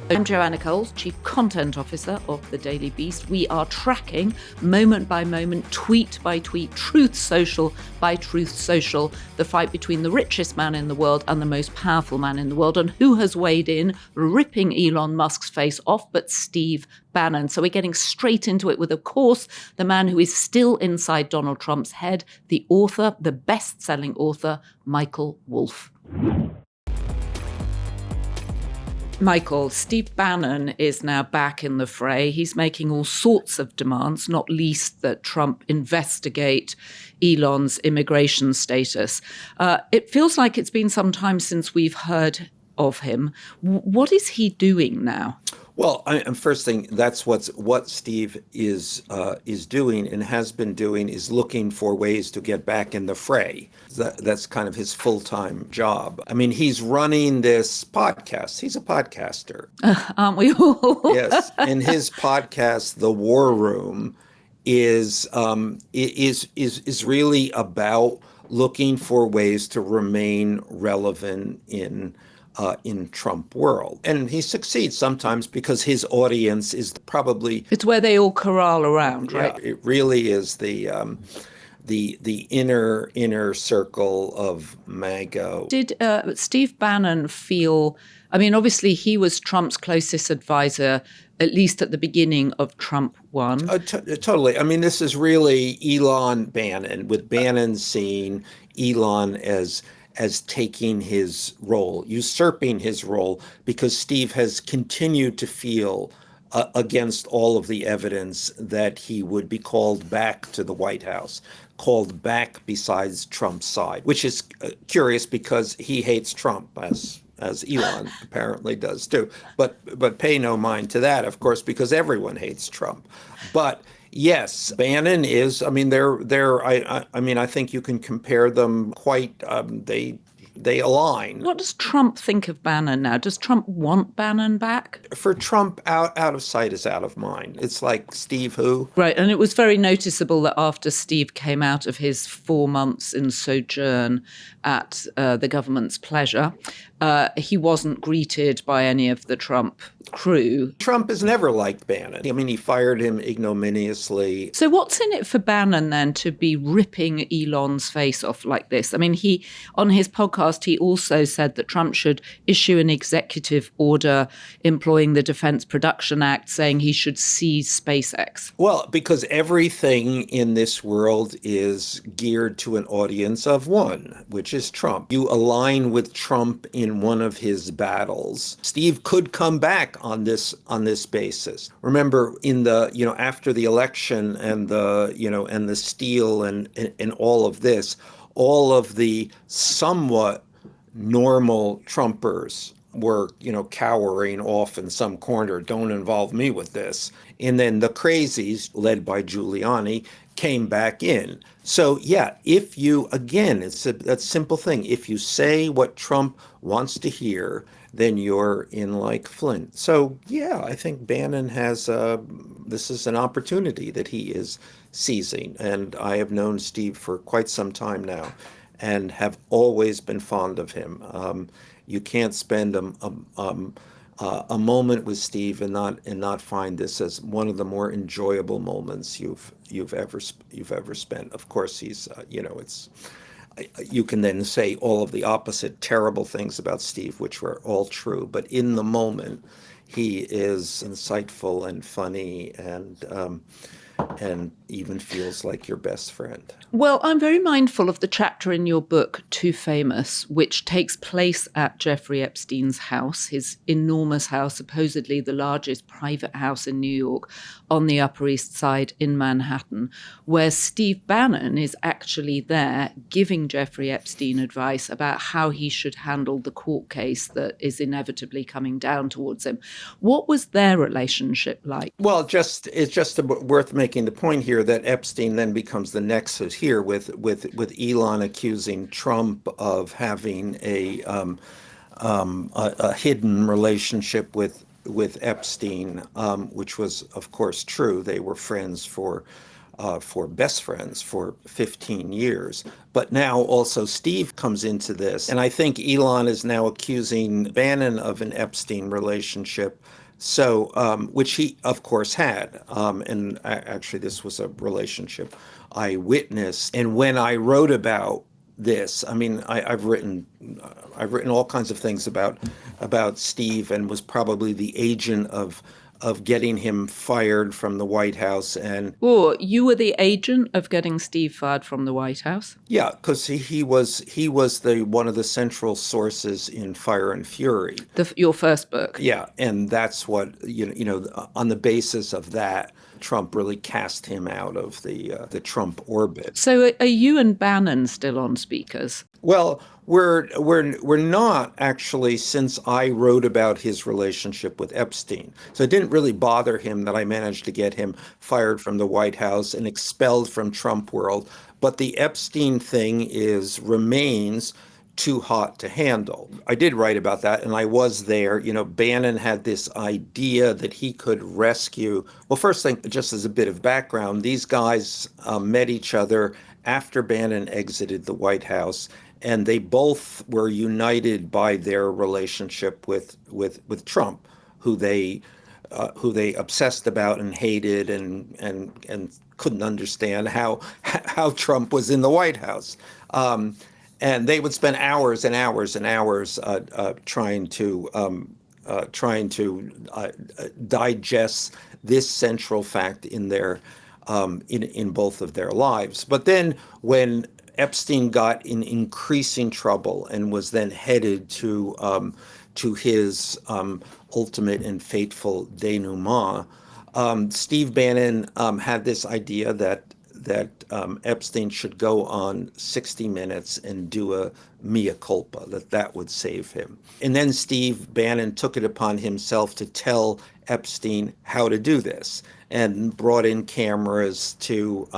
I'm Joanna Coles, Chief Content Officer of The Daily Beast. We are tracking moment by moment, tweet by tweet, Truth Social by Truth Social, the fight between the richest man in the world and the most powerful man in the world. And who has weighed in, ripping Elon Musk's face off, but Steve Bannon. So we're getting straight into it with, of course, the man who is still inside Donald Trump's head, the author, the best-selling author, Michael Wolff. Michael, Steve Bannon is now back in the fray. He's making all sorts of demands, not least that Trump investigate Elon's immigration status. It feels like it's been some time since we've heard of him. What is he doing now? Well, first thing, that's what Steve is doing and has been doing, is looking for ways to get back in the fray. That's kind of his full-time job. I mean, he's running this podcast. He's a podcaster. Aren't we all? Yes. And his podcast, The War Room, is really about looking for ways to remain relevant in Trump world. And he succeeds sometimes because his audience is probably... It's where they all corral around, right? Yeah, it really is the inner circle of MAGA. Did Steve Bannon feel... I mean, obviously, he was Trump's closest advisor, at least at the beginning of Trump 1. Totally. I mean, this is really Elon Bannon, with Bannon seeing Elon as taking his role, usurping his role, because Steve has continued to feel, against all of the evidence, that he would be called back to the White House, called back besides Trump's side, which is curious because he hates Trump, as Elon apparently does too. But pay no mind to that, of course, because everyone hates Trump. But yes, Bannon is. I mean, I think you can compare them quite. They align. What does Trump think of Bannon now? Does Trump want Bannon back? For Trump, out of sight is out of mind. It's like Steve who? Right, and it was very noticeable that after Steve came out of his 4 months in sojourn at the government's pleasure, he wasn't greeted by any of the Trump crew. Trump has never liked Bannon. I mean, he fired him ignominiously. So what's in it for Bannon then to be ripping Elon's face off like this? I mean, he, on his podcast, he also said that Trump should issue an executive order employing the Defense Production Act, saying he should seize SpaceX. Well, because everything in this world is geared to an audience of one, which is Trump. You align with Trump in one of his battles. Steve could come back on this basis. Remember, in the after the election and the steal and all of this, all of the somewhat normal Trumpers were cowering off in some corner. Don't involve me with this. And then the crazies, led by Giuliani, came back in. So yeah, if you, again, it's that simple thing. If you say what Trump wants to hear, then you're in like Flint. So yeah, I think Bannon has, this is an opportunity that he is seizing. And I have known Steve for quite some time now and have always been fond of him. You can't spend a moment with Steve and not find this as one of the more enjoyable moments you've ever spent. Of course, he's it's. You can then say all of the opposite terrible things about Steve, which were all true. But in the moment, he is insightful and funny and even feels like your best friend. Well, I'm very mindful of the chapter in your book, Too Famous, which takes place at Jeffrey Epstein's house, his enormous house, supposedly the largest private house in New York on the Upper East Side in Manhattan, where Steve Bannon is actually there giving Jeffrey Epstein advice about how he should handle the court case that is inevitably coming down towards him. What was their relationship like? Well, it's just worth making the point here that Epstein then becomes the nexus here with Elon accusing Trump of having a hidden relationship with Epstein, which was, of course, true. They were friends for for best friends for 15 years. But now also Steve comes into this. And I think Elon is now accusing Bannon of an Epstein relationship. So, which he, of course, had. And actually, this was a relationship I witnessed. And when I wrote about this, I mean, I've written all kinds of things about Steve, and was probably the agent of getting him fired from the White House. And Or you were the agent of getting Steve fired from the White House? yeah, because he was the one of the central sources in Fire and Fury. Your first book. Yeah, and that's what on the basis of that, Trump really cast him out of the Trump orbit. So are you and Bannon still on speakers? Well, we're not actually, since I wrote about his relationship with Epstein. So it didn't really bother him that I managed to get him fired from the White House and expelled from Trump world. But the Epstein thing remains too hot to handle. I did write about that, and I was there. Bannon had this idea that he could rescue. Well, first thing, just as a bit of background, these guys met each other after Bannon exited the White House, and they both were united by their relationship with Trump, who they obsessed about and hated, and couldn't understand how Trump was in the White House. And they would spend hours and hours and hours trying to digest this central fact in their in both of their lives. But then when Epstein got in increasing trouble and was then headed to his ultimate and fateful denouement, Steve Bannon had this idea that Epstein should go on 60 Minutes and do a mea culpa, that would save him. And then Steve Bannon took it upon himself to tell Epstein how to do this, and brought in cameras to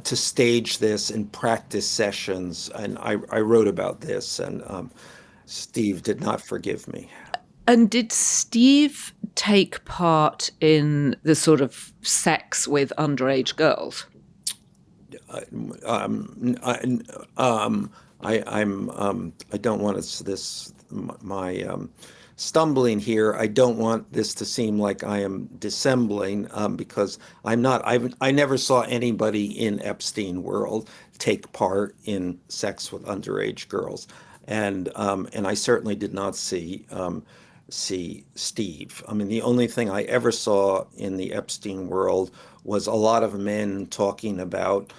stage this in practice sessions. And I wrote about this, and Steve did not forgive me. And did Steve take part in the sort of sex with underage girls? I don't want my stumbling here. I don't want this to seem like I am dissembling, because I'm not. I never saw anybody in Epstein world take part in sex with underage girls, and I certainly did not see Steve. I mean, the only thing I ever saw in the Epstein world was a lot of men talking about,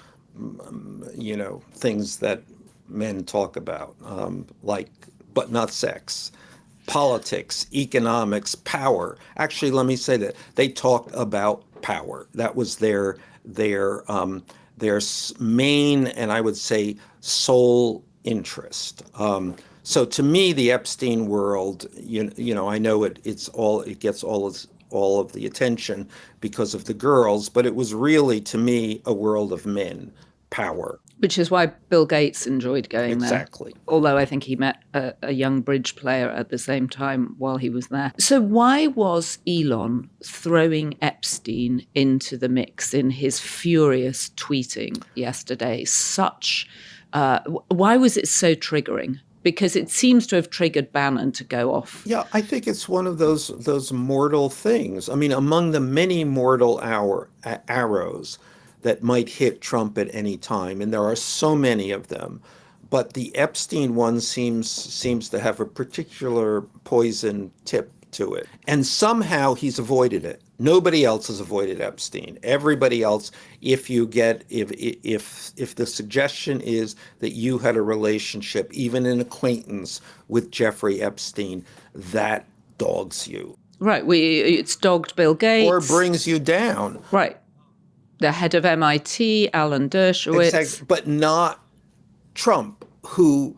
things that men talk about, but not sex, politics, economics, power. Actually, let me say that they talked about power. That was their main, and I would say sole interest. So to me, the Epstein world, I know it gets all of the attention because of the girls, but it was really, to me, a world of men, power. Which is why Bill Gates enjoyed going there. Exactly. Although I think he met a young bridge player at the same time while he was there. So why was Elon throwing Epstein into the mix in his furious tweeting yesterday? Why was it so triggering? Because it seems to have triggered Bannon to go off. Yeah, I think it's one of those mortal things. I mean, among the many mortal arrows that might hit Trump at any time, and there are so many of them, but the Epstein one seems to have a particular poison tip to it. And somehow he's avoided it. Nobody else has avoided Epstein. Everybody else, if the suggestion is that you had a relationship, even an acquaintance with Jeffrey Epstein, that dogs you. Right. It's dogged Bill Gates. Or brings you down. Right. The head of MIT, Alan Dershowitz. Exactly. But not Trump, who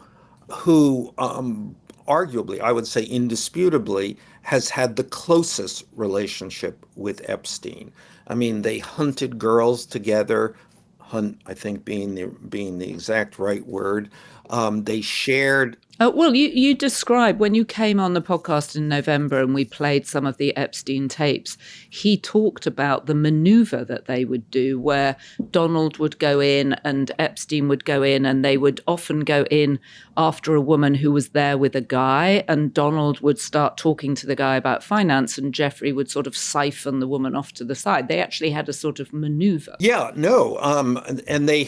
arguably, I would say indisputably, has had the closest relationship with Epstein. I mean, they hunted girls together, hunt, I think being the exact right word. They shared Well, you described when you came on the podcast in November and we played some of the Epstein tapes, he talked about the maneuver that they would do where Donald would go in and Epstein would go in, and they would often go in after a woman who was there with a guy, and Donald would start talking to the guy about finance and Jeffrey would sort of siphon the woman off to the side. They actually had a sort of maneuver. Yeah, no, and they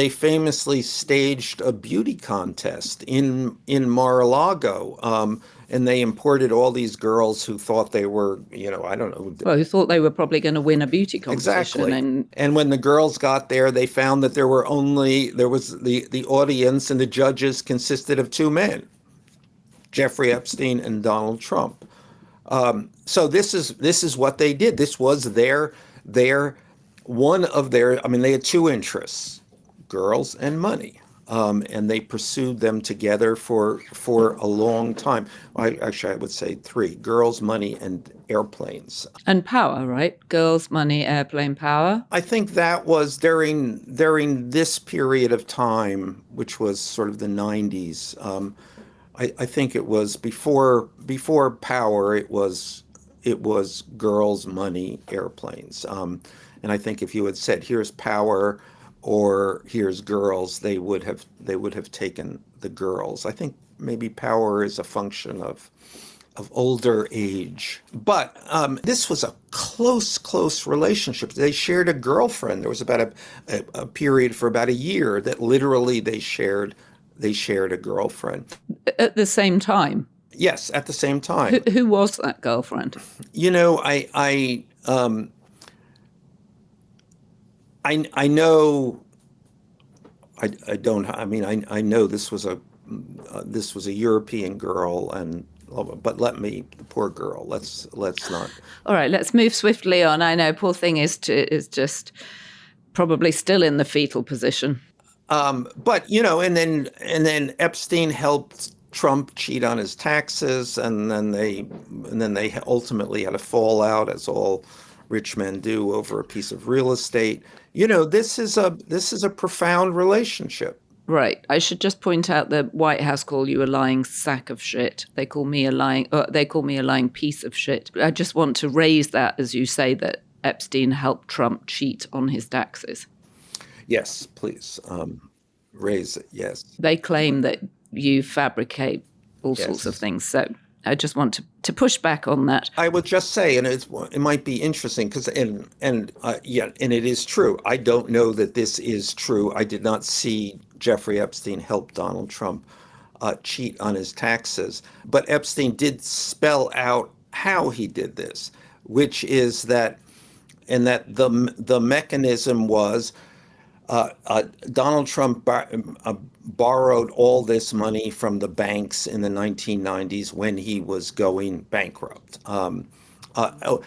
famously staged a beauty contest in Mar-a-Lago, and they imported all these girls who thought they were, I don't know. Well, who thought they were probably going to win a beauty competition. Exactly. And when the girls got there, they found that there was the audience and the judges consisted of two men, Jeffrey Epstein and Donald Trump. So this is what they did. This was one of their. I mean, they had two interests: girls and money, and they pursued them together for a long time. I would say three: girls, money, and airplanes. And power, right? Girls, money, airplane, power. I think that was during this period of time, which was sort of the 90s. I think it was before power. It was girls, money, airplanes. And I think if you had said here's power or here's girls, they would have taken the girls. I think maybe power is a function of older age. But this was a close relationship. They shared a girlfriend. There was about a period for about a year that literally they shared a girlfriend. At the same time? Yes, at the same time. Who was that girlfriend? I know. I don't. I mean, I know this was a European girl, but the poor girl. Let's not. All right, let's move swiftly on. I know, poor thing is just probably still in the fetal position. But and then Epstein helped Trump cheat on his taxes, and then they ultimately had a fallout, as all rich men do, over a piece of real estate. This is a profound relationship. Right. I should just point out the White House call you a lying sack of shit. They call me a lying piece of shit. I just want to raise that, as you say, that Epstein helped Trump cheat on his taxes. Yes, please. Raise it, yes. They claim that you fabricate all sorts of things. So I just want to push back on that. I would just say, and it might be interesting because, and it is true. I don't know that this is true. I did not see Jeffrey Epstein help Donald Trump cheat on his taxes, but Epstein did spell out how he did this, which is that the mechanism was Donald Trump borrowed all this money from the banks in the 1990s when he was going bankrupt.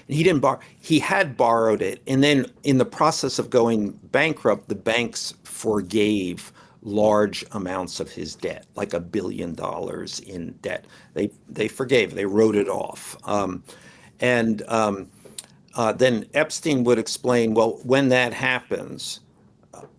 He didn't borrow. He had borrowed it, and then in the process of going bankrupt, the banks forgave large amounts of his debt, like $1 billion in debt. They forgave. They wrote it off. Then Epstein would explain, well, when that happens,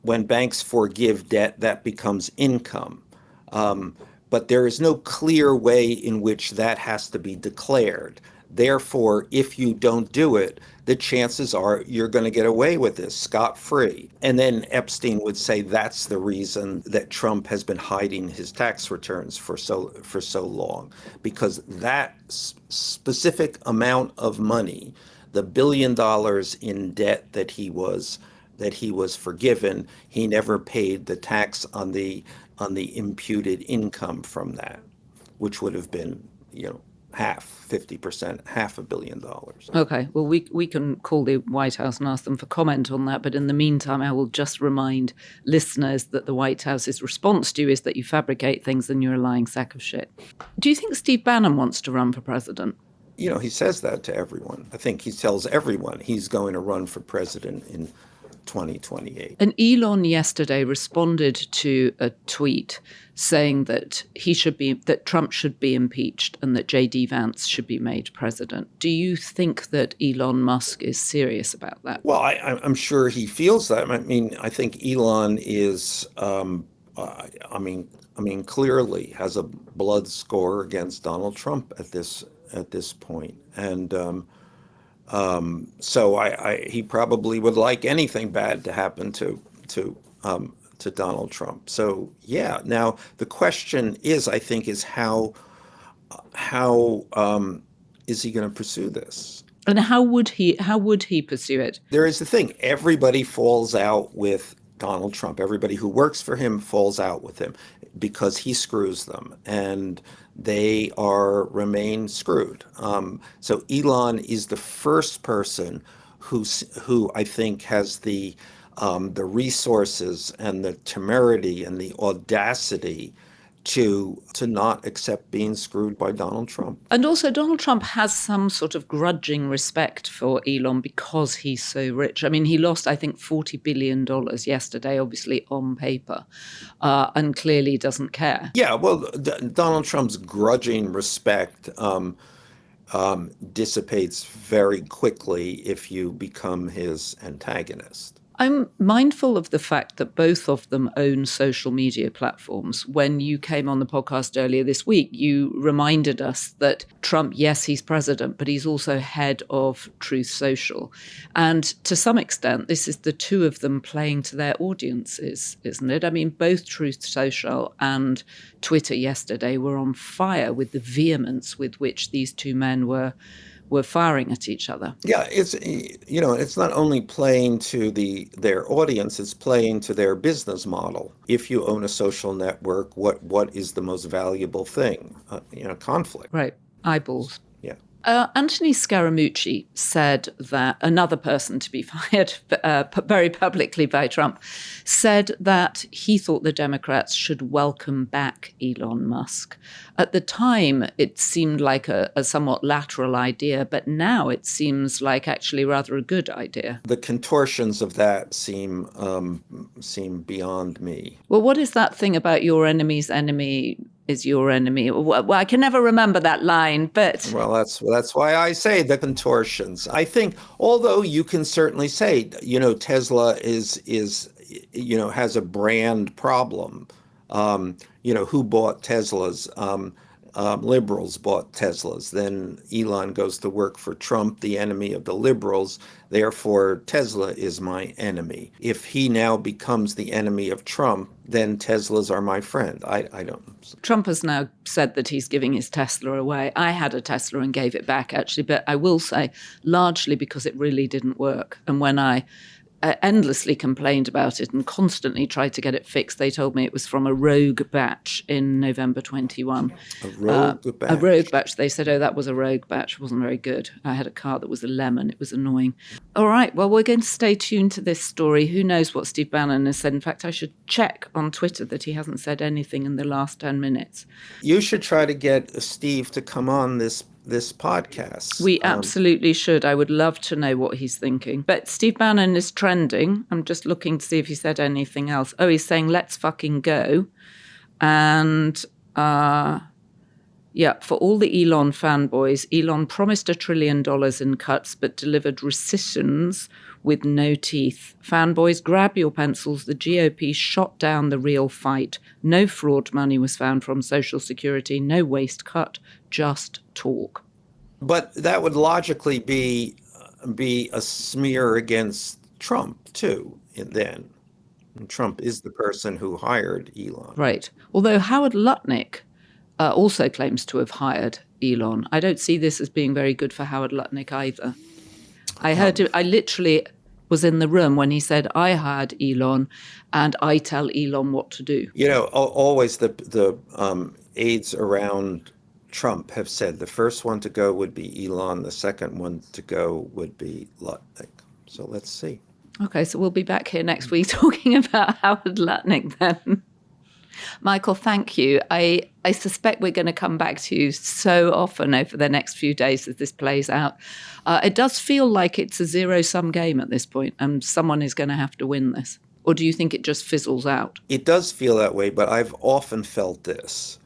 when banks forgive debt, that becomes income. But there is no clear way in which that has to be declared. Therefore, if you don't do it, the chances are you're going to get away with this scot-free. And then Epstein would say that's the reason that Trump has been hiding his tax returns for so long, because that specific amount of money, the $1 billion in debt that he was forgiven, he never paid the tax on the imputed income from that, which would have been, half, 50%, $500 million. Okay, well, we can call the White House and ask them for comment on that. But in the meantime, I will just remind listeners that the White House's response to you is that you fabricate things and you're a lying sack of shit. Do you think Steve Bannon wants to run for president? He says that to everyone. I think he tells everyone he's going to run for president in 2028. And Elon yesterday responded to a tweet saying that that Trump should be impeached and that J.D. Vance should be made president. Do you think that Elon Musk is serious about that? Well, I'm sure he feels that. I mean, I think Elon is, I mean, clearly has a blood score against Donald Trump at this point, and so he probably would like anything bad to happen to Donald Trump. So yeah, now the question is, I think, is how is he going to pursue this? And how would he pursue it? There is the thing. Everybody falls out with Donald Trump. Everybody who works for him falls out with him because he screws them, and they remain screwed. So Elon is the first person who I think has the resources and the temerity and the audacity to not accept being screwed by Donald Trump. And also, Donald Trump has some sort of grudging respect for Elon because he's so rich. I mean, he lost, I think, $40 billion yesterday, obviously on paper, and clearly doesn't care. Yeah, well, Donald Trump's grudging respect dissipates very quickly if you become his antagonist. I'm mindful of the fact that both of them own social media platforms. When you came on the podcast earlier this week, you reminded us that Trump, yes, he's president, but he's also head of Truth Social. And to some extent, this is the two of them playing to their audiences, isn't it? I mean, both Truth Social and Twitter yesterday were on fire with the vehemence with which these two men were firing at each other. Yeah, it's not only playing to their audience, it's playing to their business model. If you own a social network, what is the most valuable thing? Conflict. Right, eyeballs. Yeah. Anthony Scaramucci said that another person to be fired very publicly by Trump said that he thought the Democrats should welcome back Elon Musk. At the time, it seemed like a somewhat lateral idea, but now it seems like actually rather a good idea. The contortions of that seem beyond me. Well, what is that thing about your enemy's enemy is your enemy? Well, I can never remember that line, but... Well, that's why I say the contortions. I think, although you can certainly say, Tesla is has a brand problem. Who bought Teslas? Liberals bought Teslas. Then Elon goes to work for Trump, the enemy of the liberals. Therefore, Tesla is my enemy. If he now becomes the enemy of Trump, then Teslas are my friend. I don't. Trump has now said that he's giving his Tesla away. I had a Tesla and gave it back, actually, but I will say largely because it really didn't work. And when I endlessly complained about it and constantly tried to get it fixed, they told me it was from a rogue batch in November 21. A rogue batch? A rogue batch. They said, that was a rogue batch. It wasn't very good. I had a car that was a lemon. It was annoying. All right, well, we're going to stay tuned to this story. Who knows what Steve Bannon has said? In fact, I should check on Twitter that he hasn't said anything in the last 10 minutes. You should try to get Steve to come on this podcast. We absolutely should. I would love to know what he's thinking. But Steve Bannon is trending. I'm just looking to see if he said anything else. Oh, he's saying, let's fucking go. And for all the Elon fanboys, Elon promised $1 trillion in cuts, but delivered rescissions with no teeth. Fanboys, grab your pencils. The GOP shot down the real fight. No fraud money was found from Social Security. No waste cut. Just talk. But that would logically be a smear against Trump, too, then. And Trump is the person who hired Elon. Right. Although Howard Lutnick also claims to have hired Elon. I don't see this as being very good for Howard Lutnick either. I heard him, I literally was in the room when he said, I hired Elon and I tell Elon what to do. Always the aides around Trump have said the first one to go would be Elon, the second one to go would be Lutnick. So let's see. Okay, so we'll be back here next week talking about Howard Lutnick then. Michael, thank you. I suspect we're going to come back to you so often over the next few days as this plays out. It does feel like it's a zero-sum game at this point, and someone is going to have to win this. Or do you think it just fizzles out? It does feel that way, but I've often felt this,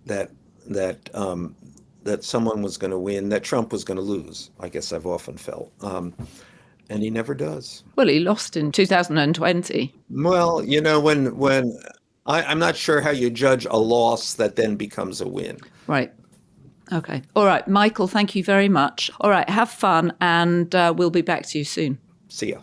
that someone was going to win, that Trump was going to lose. I guess I've often felt. And he never does. Well, he lost in 2020. Well, when I'm not sure how you judge a loss that then becomes a win. Right. Okay. All right. Michael, thank you very much. All right. Have fun, and we'll be back to you soon. See ya.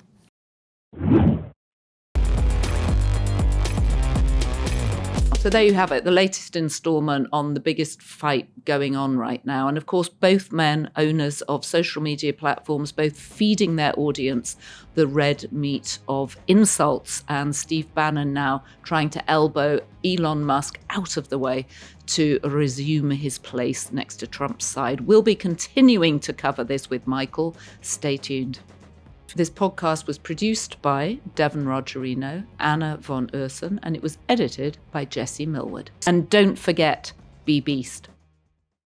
So there you have it, the latest installment on the biggest fight going on right now. And of course, both men, owners of social media platforms, both feeding their audience the red meat of insults. And Steve Bannon now trying to elbow Elon Musk out of the way to resume his place next to Trump's side. We'll be continuing to cover this with Michael. Stay tuned. This podcast was produced by Devon Rogerino, Anna von Ursen, and it was edited by Jesse Millward. And don't forget, be beast.